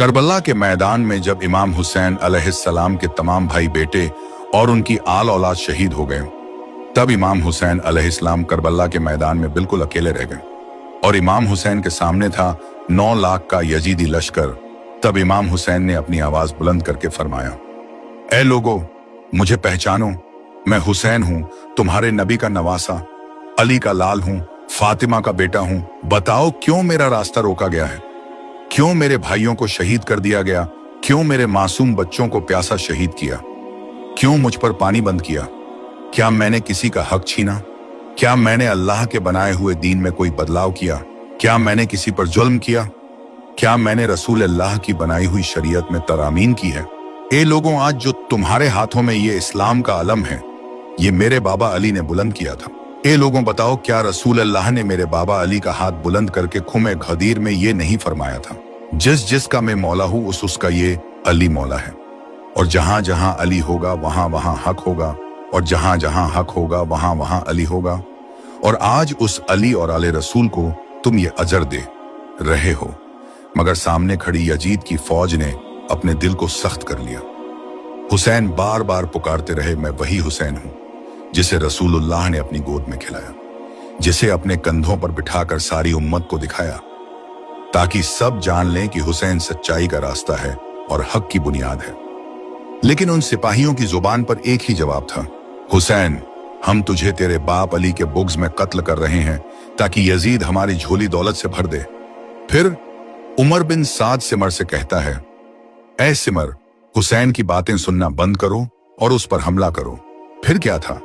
Karbala के मैदान में जब इमाम हुसैन अलैहिस्सलाम के तमाम भाई बेटे और उनकी आल औलाद शहीद हो गए, तब इमाम हुसैन अलैहिस्सलाम करबला के मैदान में बिल्कुल अकेले रह गए और इमाम हुसैन के सामने था 9 लाख का यजीदी लश्कर। तब इमाम हुसैन ने अपनी आवाज बुलंद करके फरमाया, ऐ लोगो, मुझे पहचानो, मैं हुसैन हूं, तुम्हारे नबी का नवासा, अली का लाल हूं, फातिमा का बेटा हूं। बताओ क्यों मेरा रास्ता रोका गया है? क्यों मेरे भाइयों को शहीद कर दिया गया? क्यों मेरे मासूम बच्चों को प्यासा शहीद किया? क्यों मुझ पर पानी बंद किया? क्या मैंने किसी का हक छीना? क्या मैंने अल्लाह के बनाए हुए दीन में कोई बदलाव किया? क्या मैंने किसी पर जुल्म किया? क्या मैंने रसूल अल्लाह की बनाई हुई शरीयत में तरामीन की है? ए लोगों, आज जो तुम्हारे हाथों में ये इस्लाम का अलम है, ये मेरे बाबा अली ने बुलंद किया था। ए लोगों, बताओ क्या रसूल अल्लाह ने मेरे बाबा अली का हाथ बुलंद करके खुमे गदीर में ये नहीं फरमाया था, जिसका मैं मौला हूं उसका ये अली मौला है, और जहां जहां अली होगा वहां वहां हक होगा, और जहां जहां हक होगा वहां वहां अली होगा। और आज उस अली और आले रसूल को तुम ये अजर दे रहे हो, मगर सामने खड़ी यजीद की फौज ने अपने दिल को सख्त कर लिया। हुसैन बार बार पुकारते रहे, मैं वही हुसैन हूं जिसे रसूलुल्लाह ने अपनी गोद में खिलाया, जिसे अपने कंधों पर बिठाकर सारी उम्मत को दिखाया, ताकि सब जान लें कि हुसैन सच्चाई का रास्ता है और हक की बुनियाद है। लेकिन उन सिपाहियों की जुबान पर एक ही जवाब था, हुसैन, हम तुझे तेरे बाप अली के बुग़्ज़ में कत्ल कर रहे हैं ताकि यजीद हमारी झोली दौलत से भर दे। फिर उमर बिन साद सिमर से कहता है, ऐ सिमर, हुसैन की बातें सुनना बंद करो और उस पर हमला करो। फिर क्या था?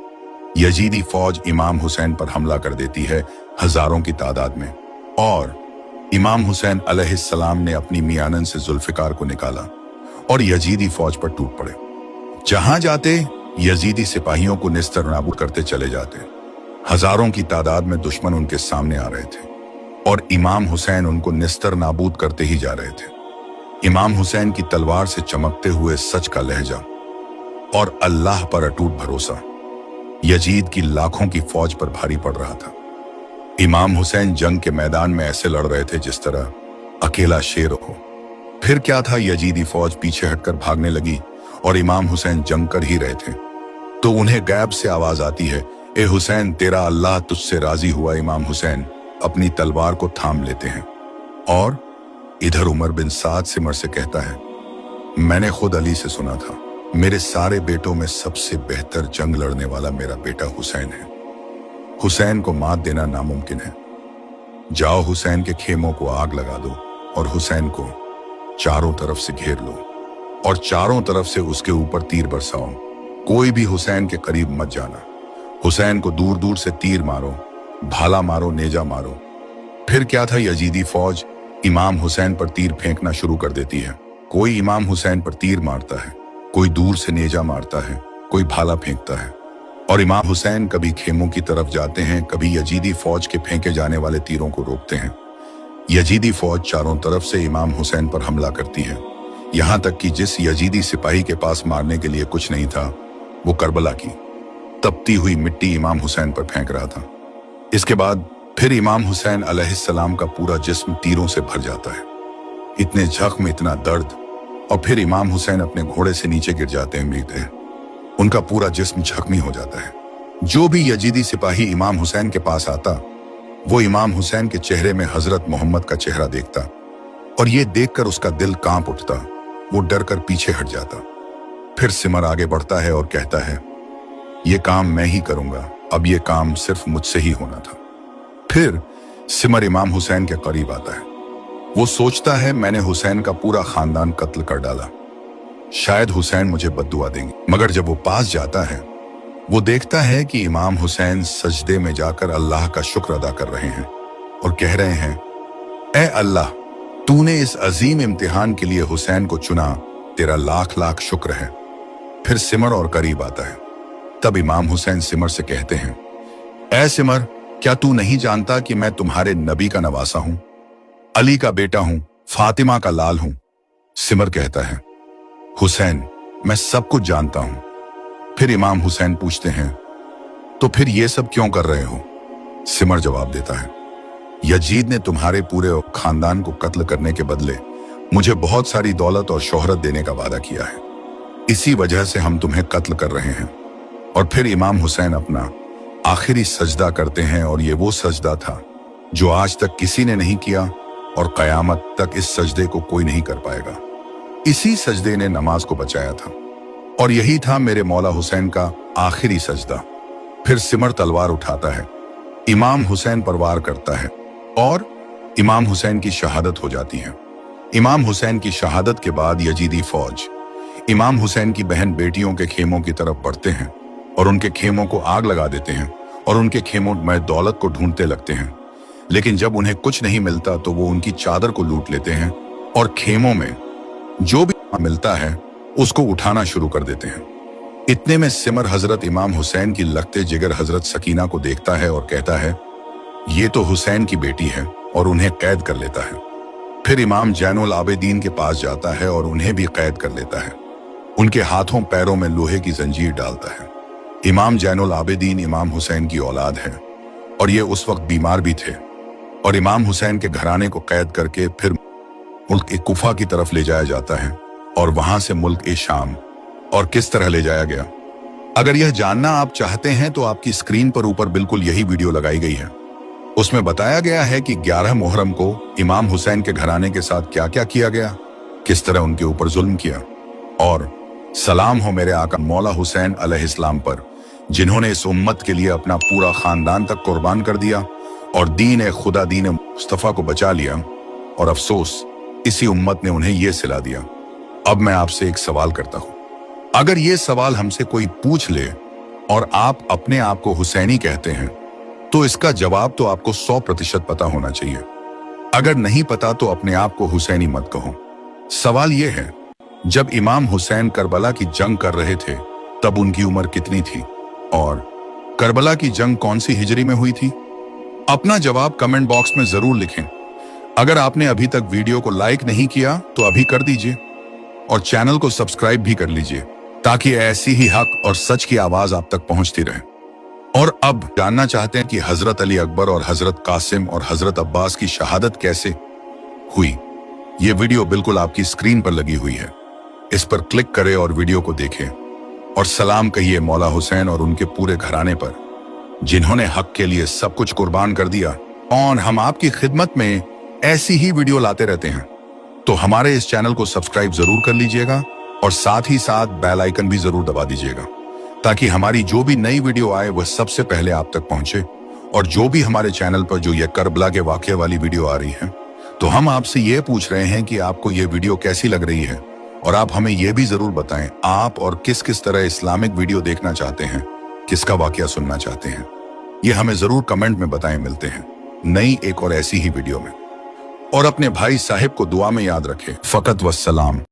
यजीदी फौज इमाम हुसैन पर हमला कर देती है हजारों की तादाद में, और इमाम हुसैन अलैहिस्सलाम ने अपनी मियानन से जुल्फिकार को निकाला और यजीदी फौज पर टूट पड़े। जहां जाते यजीदी सिपाहियों को निस्तर नाबूद करते चले जाते। हजारों की तादाद में दुश्मन उनके सामने आ रहे थे और इमाम हुसैन उनको निस्तर नाबूद करते ही जा रहे थे। इमाम हुसैन की तलवार से चमकते हुए सच का लहजा और अल्लाह पर अटूट भरोसा यजीद की लाखों की फौज पर भारी पड़ रहा था। इमाम हुसैन जंग के मैदान में ऐसे लड़ रहे थे जिस तरह अकेला शेर हो। फिर क्या था? यजीदी फौज पीछे हटकर भागने लगी और इमाम हुसैन जंग कर ही रहे थे, तो उन्हें गैब से आवाज आती है, ए हुसैन, तेरा अल्लाह तुझसे राजी हुआ। इमाम हुसैन अपनी तलवार को थाम लेते हैं और इधर उमर बिन साद सिमर से कहता है, मैंने खुद अली से सुना था, मेरे सारे बेटों में सबसे बेहतर जंग लड़ने वाला मेरा बेटा हुसैन है। हुसैन को मात देना नामुमकिन है। जाओ हुसैन के खेमों को आग लगा दो और हुसैन को चारों तरफ से घेर लो और चारों तरफ से उसके ऊपर तीर बरसाओ। कोई भी हुसैन के करीब मत जाना। हुसैन को दूर दूर से तीर मारो, भाला मारो, नेजा मारो। फिर क्या था? यजीदी फौज इमाम हुसैन पर तीर फेंकना शुरू कर देती है। कोई इमाम हुसैन पर तीर मारता है, कोई दूर से नेजा मारता है, कोई भाला फेंकता है, और इमाम हुसैन कभी खेमों की तरफ जाते हैं, कभी यजीदी फौज के फेंके जाने वाले तीरों को रोकते हैं। यजीदी फौज चारों तरफ से इमाम हुसैन पर हमला करती है, यहां तक कि जिस यजीदी सिपाही के पास मारने के लिए कुछ नहीं था, वो करबला की तपती हुई मिट्टी इमाम हुसैन पर फेंक रहा था। इसके बाद फिर इमाम हुसैन अलैहिस्सलाम का पूरा जिस्म तीरों से भर जाता है। इतने जख्म, इतना दर्द, और फिर इमाम हुसैन अपने घोड़े से नीचे गिर जाते हैं, मृत हैं। उनका पूरा जिस्म जख्मी हो जाता है। जो भी यजीदी सिपाही इमाम हुसैन के पास आता, वो इमाम हुसैन के चेहरे में हजरत मोहम्मद का चेहरा देखता और ये देखकर उसका दिल कांप उठता। वो डर कर पीछे हट जाता। फिर सिमर आगे बढ़ता है और कहता है, ये काम मैं ही करूंगा, अब ये काम सिर्फ मुझसे ही होना था। फिर सिमर इमाम हुसैन के करीब आता है। वो सोचता है, मैंने हुसैन का पूरा खानदान कत्ल कर डाला, शायद हुसैन मुझे बद्दुआ देंगे। मगर जब वो पास जाता है, वो देखता है कि इमाम हुसैन सजदे में जाकर अल्लाह का शुक्र अदा कर रहे हैं और कह रहे हैं, ए अल्लाह, तूने इस अजीम इम्तिहान के लिए हुसैन को चुना, तेरा लाख लाख शुक्र है। फिर सिमर और करीब आता है। तब इमाम हुसैन सिमर से कहते हैं, ए सिमर, क्या तू नहीं जानता कि मैं तुम्हारे नबी का नवासा हूं, अली का बेटा हूं, फातिमा का लाल हूं? सिमर कहता है, हुसैन, मैं सब कुछ जानता हूं। फिर इमाम हुसैन पूछते हैं, तो फिर ये सब क्यों कर रहे हो? सिमर जवाब देता है, यजीद ने तुम्हारे पूरे खानदान को कत्ल करने के बदले मुझे बहुत सारी दौलत और शोहरत देने का वादा किया है, इसी वजह से हम तुम्हें कत्ल कर रहे हैं। और फिर इमाम हुसैन अपना आखिरी सजदा करते हैं, और ये वो सजदा था जो आज तक किसी ने नहीं किया और कयामत तक इस सजदे को कोई नहीं कर पाएगा। इसी सजदे ने नमाज को बचाया था, और यही था मेरे मौला हुसैन का आखिरी सजदा। फिर सिमर तलवार उठाता है, इमाम हुसैन पर वार करता है, और इमाम हुसैन की शहादत हो जाती है। इमाम हुसैन की शहादत के बाद यजीदी फौज इमाम हुसैन की बहन बेटियों के खेमों की तरफ बढ़ते हैं और उनके खेमों को आग लगा देते हैं, और उनके खेमों में दौलत को ढूंढते लगते हैं। लेकिन जब उन्हें कुछ नहीं मिलता तो वो उनकी चादर को लूट लेते हैं और खेमों में जो भी मिलता है उसको उठाना शुरू कर देते हैं। इतने में सिमर हजरत इमाम हुसैन की लगते जिगर हजरत सकीना को देखता है और कहता है, ये तो हुसैन की बेटी है, और उन्हें कैद कर लेता है। फिर इमाम जैनुल आबिदीन के पास जाता है और उन्हें भी कैद कर लेता है। उनके हाथों पैरों में लोहे की जंजीर डालता है। इमाम जैनुल आबिदीन इमाम हुसैन की औलाद है, और ये उस वक्त बीमार भी थे, और इमाम हुसैन के घराने को कैद करके फिर मुल्क ए कुफा की तरफ ले जाया जाता है, और वहां से मुल्क ए शाम। और किस तरह ले जाया गया, अगर यह जानना आप चाहते हैं तो आपकी स्क्रीन पर ऊपर बिल्कुल यही वीडियो लगाई गई है। उसमें बताया गया है कि 11 मुहर्रम को इमाम हुसैन के घराने के साथ क्या क्या किया गया, किस तरह उनके ऊपर जुल्म किया। और सलाम हो मेरे आका मौला हुसैन अलैहिस्सलाम पर, जिन्होंने इस उम्मत के लिए अपना पूरा खानदान तक कुर्बान कर दिया और दीन खुदा दीन मुस्तफा को बचा लिया। और अफसोस इसी उम्मत ने उन्हें यह सिला दिया। अब मैं आपसे एक सवाल करता हूं, अगर ये सवाल हमसे कोई पूछ ले और आप अपने आप को हुसैनी कहते हैं, तो इसका जवाब तो आपको 100% पता होना चाहिए। अगर नहीं पता तो अपने आप को हुसैनी मत कहो। सवाल यह है, जब इमाम हुसैन करबला की जंग कर रहे थे तब उनकी उम्र कितनी थी, और करबला की जंग कौन सी हिजरी में हुई थी? अपना जवाब कमेंट बॉक्स में जरूर लिखें। अगर आपने अभी तक वीडियो को लाइक नहीं किया तो अभी कर दीजिए, और चैनल को सब्सक्राइब भी कर लीजिए, ताकि ऐसी ही हक और सच की आवाज आप तक पहुंचती रहे। और अब जानना चाहते हैं कि हजरत अली अकबर और हजरत कासिम और हजरत अब्बास की शहादत कैसे हुई? ये वीडियो बिल्कुल आपकी स्क्रीन पर लगी हुई है, इस पर क्लिक करें और वीडियो को देखें, और सलाम कहिए मौला हुसैन और उनके पूरे घराने पर, जिन्होंने हक के लिए सब कुछ कुर्बान कर दिया। और हम आपकी खिदमत में ऐसी ही वीडियो लाते रहते हैं, तो हमारे इस चैनल को सब्सक्राइब जरूर कर लीजिएगा, और साथ ही साथ बेल आइकन भी जरूर दबा दीजिएगा, ताकि हमारी जो भी नई वीडियो आए वह सबसे पहले आप तक पहुंचे। और जो भी हमारे चैनल पर जो ये करबला के वाकये वाली वीडियो आ रही है, तो हम आपसे ये पूछ रहे हैं कि आपको ये वीडियो कैसी लग रही है, और आप हमें यह भी जरूर बताएं आप और किस किस तरह इस्लामिक वीडियो देखना चाहते हैं, किसका वाकया सुनना चाहते हैं। ये हमें जरूर कमेंट में बताएं। मिलते हैं नई एक और ऐसी ही वीडियो में, और अपने भाई साहिब को दुआ में याद रखें। फकत वस्सलाम।